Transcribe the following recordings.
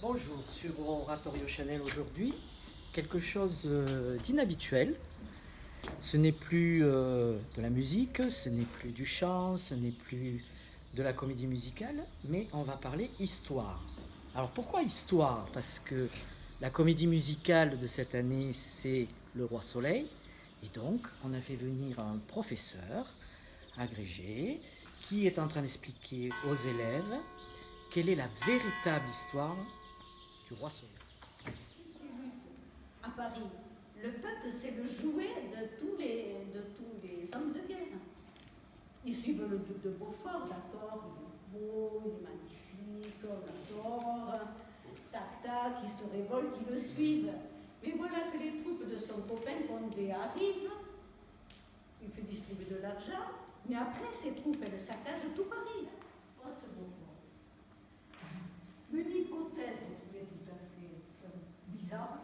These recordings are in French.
Bonjour, sur Oratorio Channel aujourd'hui, quelque chose d'inhabituel. Ce n'est plus de la musique, ce n'est plus du chant, ce n'est plus de la comédie musicale, mais on va parler histoire. Alors pourquoi histoire? Parce que la comédie musicale de cette année, c'est Le Roi Soleil, et donc on a fait venir un professeur agrégé qui est en train d'expliquer aux élèves quelle est la véritable histoire du Roi Soleil. À Paris, le peuple, c'est le jouet de tous les hommes de guerre. Ils suivent le duc de Beaufort, d'accord, il est beau, il est magnifique, on l'adore, tac tac, ils se révoltent, ils le suivent. Mais voilà que les troupes de son copain Condé arrivent, il fait distribuer de l'argent, mais après ces troupes, elles saccagent tout Paris. Oh, ce Beaufort. Une hypothèse qui est tout à fait bizarre,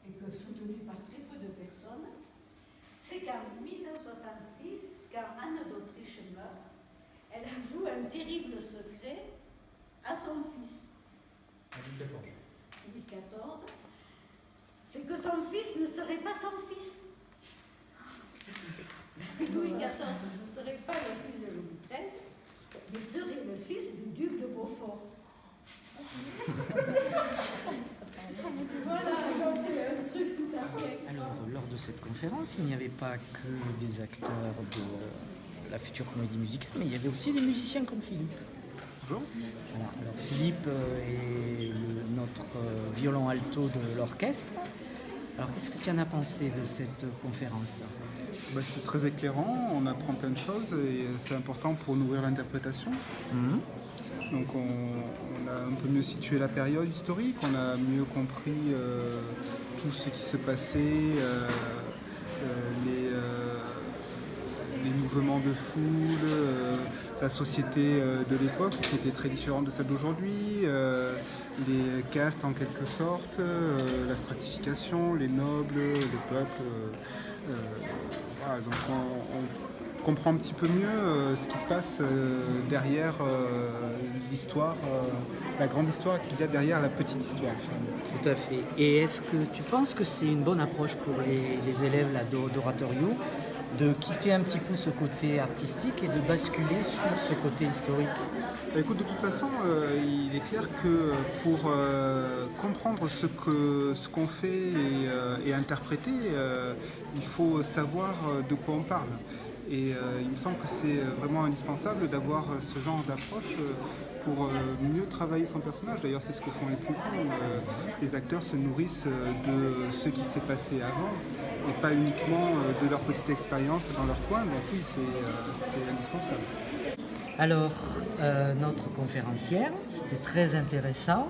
et que soutenue par très peu de personnes, c'est qu'en 1966, quand Anne d'Autriche meurt, elle avoue un terrible secret à son fils. En 2014. 2014, c'est que son fils ne serait pas son fils. Louis XIV ne serait pas le fils de Louis XIII, mais serait le fils du duc de Beaufort. Voilà, c'est un truc tout à fait. Alors, lors de cette conférence, il n'y avait pas que des acteurs de la future comédie musicale, mais il y avait aussi des musiciens comme Philippe. Bonjour. Voilà. Alors, Philippe est notre violon alto de l'orchestre. Alors, qu'est-ce que tu en as pensé de cette conférence? C'est très éclairant, on apprend plein de choses et c'est important pour nourrir l'interprétation. Donc on a un peu mieux situé la période historique, on a mieux compris tout ce qui se passait, les mouvements de foule, la société de l'époque qui était très différente de celle d'aujourd'hui, les castes en quelque sorte, la stratification, les nobles, le peuple. Voilà, donc on comprend un petit peu mieux ce qui se passe derrière l'histoire, la grande histoire qu'il y a derrière la petite histoire. Tout à fait. Et est-ce que tu penses que c'est une bonne approche pour les élèves là, d'Oratorio de quitter un petit peu ce côté artistique et de basculer sur ce côté historique? Écoute, de toute façon, il est clair que pour comprendre ce qu'on fait et interpréter, il faut savoir de quoi on parle. Et il me semble que c'est vraiment indispensable d'avoir ce genre d'approche pour mieux travailler son personnage. D'ailleurs, c'est ce que font les plus grands. Les acteurs se nourrissent de ce qui s'est passé avant et pas uniquement de leur petite expérience dans leur coin. Donc oui, c'est indispensable. Alors, notre conférencière, c'était très intéressant,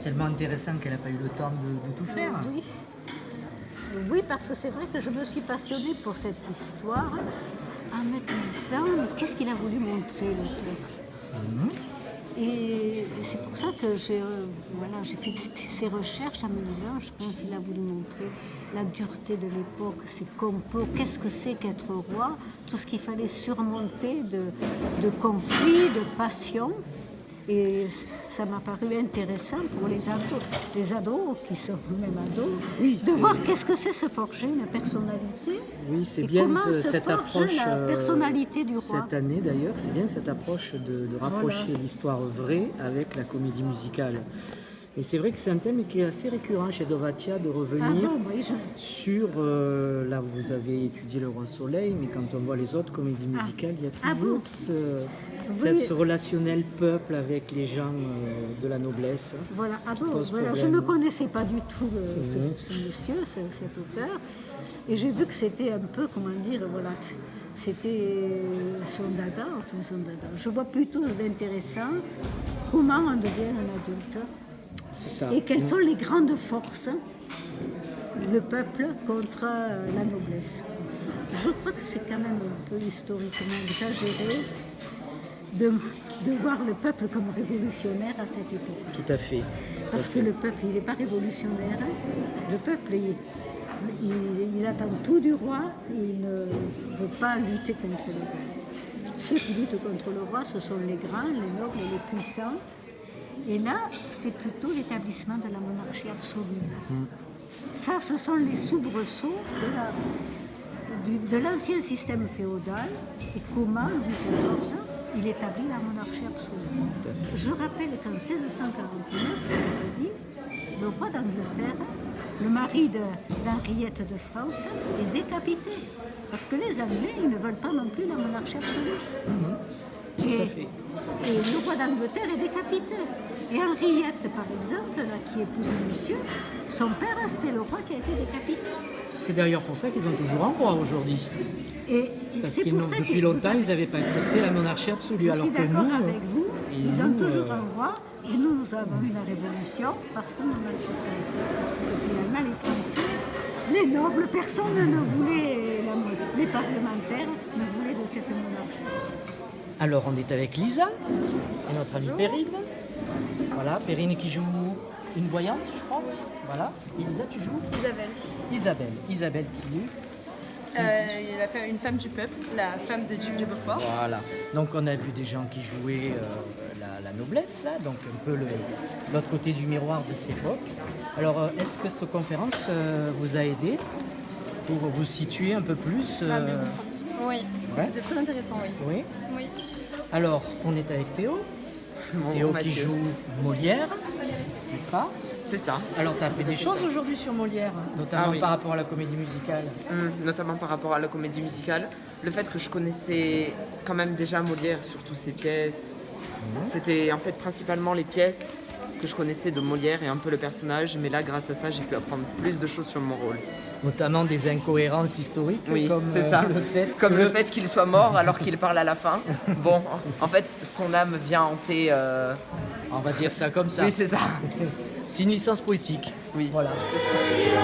tellement intéressant qu'elle n'a pas eu le temps de tout faire. Oui. Oui, parce que c'est vrai que je me suis passionnée pour cette histoire en me disant qu'est-ce qu'il a voulu montrer l'auteur. Et c'est pour ça que j'ai fait ces recherches en me disant, je pense qu'il a voulu montrer la dureté de l'époque, ses complots, qu'est-ce que c'est qu'être roi, tout ce qu'il fallait surmonter de conflits, de passions. Et ça m'a paru intéressant pour les ados qui sont même ados, Oui, de voir qu'est-ce que c'est se forger une personnalité. Oui, c'est et bien comment se cette forge approche, la personnalité du roi. cette année d'ailleurs, c'est bien cette approche de rapprocher l'histoire vraie avec la comédie musicale. Et c'est vrai que c'est un thème qui est assez récurrent chez Dovaccia de revenir sur, là vous avez étudié Le Roi Soleil, mais quand on voit les autres comédies musicales, il y a toujours ce relationnel peuple avec les gens de la noblesse. Voilà, problème. Je ne connaissais pas du tout ce monsieur, cet auteur, et j'ai vu que c'était un peu, c'était son dada. Je vois plutôt d'intéressant comment on devient un adulte. C'est ça. Et quelles sont les grandes forces, le peuple contre la noblesse. Je crois que c'est quand même un peu historiquement exagéré de voir le peuple comme révolutionnaire à cette époque. Tout à fait. Parce que le peuple, il n'est pas révolutionnaire. Le peuple, il attend tout du roi, il ne veut pas lutter contre le roi. Ceux qui luttent contre le roi, ce sont les grands, les nobles, les puissants, Et là, c'est plutôt l'établissement de la monarchie absolue. Ça, ce sont les soubresauts de l'ancien système féodal et comment Louis XIV il établit la monarchie absolue. Je rappelle qu'en 1649, je l'ai dit, le roi d'Angleterre, le mari d'Henriette de France, est décapité. Parce que les Anglais, ils ne veulent pas non plus la monarchie absolue. Tout à fait. Et le roi d'Angleterre est décapité. Et Henriette, par exemple, là, qui épouse monsieur, son père, c'est le roi qui a été décapité. C'est d'ailleurs pour ça qu'ils ont toujours un roi aujourd'hui. Et Parce c'est qu'ils pour n'ont, ça depuis longtemps, ils n'avaient pas accepté la monarchie absolue. Je alors suis que d'accord nous, avec vous, ils ont nous, toujours un roi, et nous avons eu la révolution parce qu'on en a accepté. Parce que finalement, les Français, les nobles, personne ne voulait, les parlementaires ne voulaient de cette monarchie. Alors, on est avec Lisa et notre amie Perrine. Voilà, Perrine qui joue une voyante, je crois. Voilà. Et Lisa, tu joues Isabelle. Isabelle qui est Une femme du peuple, la femme de Duc de Beaufort. Voilà. Donc on a vu des gens qui jouaient la noblesse, là, donc un peu l'autre côté du miroir de cette époque. Alors est-ce que cette conférence vous a aidé pour vous situer un peu plus Oui, Ouais. c'était très intéressant, oui. Oui. Oui. Alors on est avec Théo. Théo qui Mathieu. joue Molière, n'est-ce pas? C'est ça. Alors tu as fait des choses aujourd'hui sur Molière, notamment Ah oui. par rapport à la comédie musicale. Notamment par rapport à la comédie musicale. Le fait que je connaissais quand même déjà Molière, surtout ses pièces. C'était en fait principalement les pièces que je connaissais de Molière et un peu le personnage. Mais là, grâce à ça, j'ai pu apprendre plus de choses sur mon rôle. Notamment des incohérences historiques, Oui, comme c'est ça. comme le fait qu'il soit mort alors qu'il parle à la fin. Bon, en fait, son âme vient hanter... On va dire ça comme ça. Oui, c'est ça. C'est une licence poétique. Oui. Voilà. C'est ça.